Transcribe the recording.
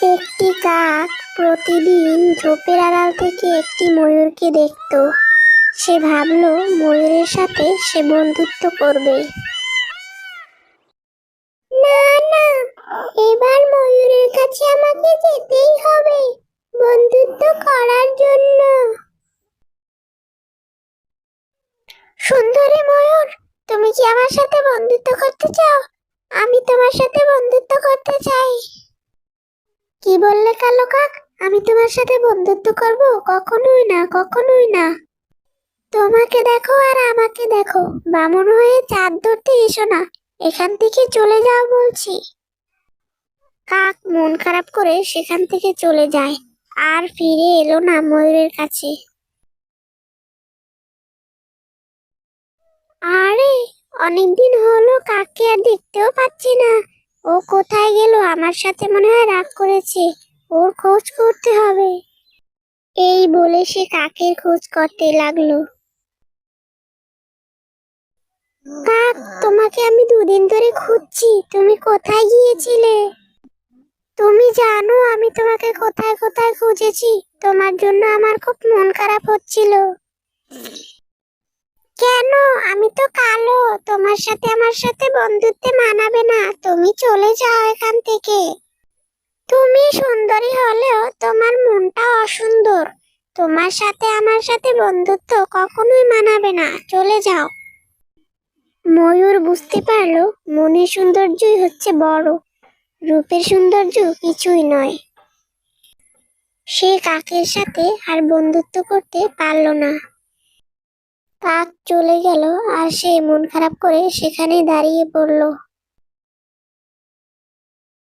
একটি কাক প্রতিদিন ঝোপের আড়াল থেকে একটি ময়ূরকে দেখত। সে ভাবলো ময়ূরের সাথে সে বন্ধুত্ব করবে। না না, এবার ময়ূরের কাছে আমাকে যেতেই হবে বন্ধুত্ব করার জন্য। সুন্দরী ময়ূর, তুমি কি আমার সাথে বন্ধুত্ব করতে চাও? আমি তোমার সাথে বন্ধুত্ব করতে চাই। কি বললে কালো কাক? আমি তোমার সাথে বন্ধুত্ব করব? কখনোই না, কখনোই না। তোমাকে দেখো আর আমাকে দেখো, বামন হয়ে চাঁদ ধরতে এসো না, এখান থেকে চলে যাও বলছি। কাক মন খারাপ করে সেখান থেকে চলে যায়, আর ফিরে এলো না ময়ূরের কাছে। আরে, অনেকদিন হলো কাককে আর দেখতেও পাচ্ছি না। ও কোথায় গেল? আমার সাথে মনে হয় রাগ করেছে। ওর খোঁজ করতে হবে। এই বলে সে কাকের খোঁজ করতে লাগলো। কাক, তোমাকে আমি দুদিন ধরে খুঁজছি, তুমি কোথায় গিয়েছিলে? তুমি জানো আমি তোমাকে কোথায় কোথায় খুঁজেছি? তোমার জন্য আমার খুব মন খারাপ হচ্ছিল। কেন? আমি তো কালো, তোমার সাথে আমার সাথে বন্ধুত্বে মানাবে না, তুমি চলে যাও এখান থেকে। তুমি সুন্দরী হলেও তোমার মনটা অসুন্দর, তোমার সাথে আমার সাথে বন্ধুত্ব কখনোই মানাবে না, চলে যাও। ময়ূর বুঝতে পারলো মনের সৌন্দর্যই হচ্ছে বড়, রূপের সৌন্দর্য কিছুই নয়। সে কাকের সাথে আর বন্ধুত্ব করতে পারলো না। কাক চলে গেল আর সে মন খারাপ করে সেখানে দাঁড়িয়ে পড়লো।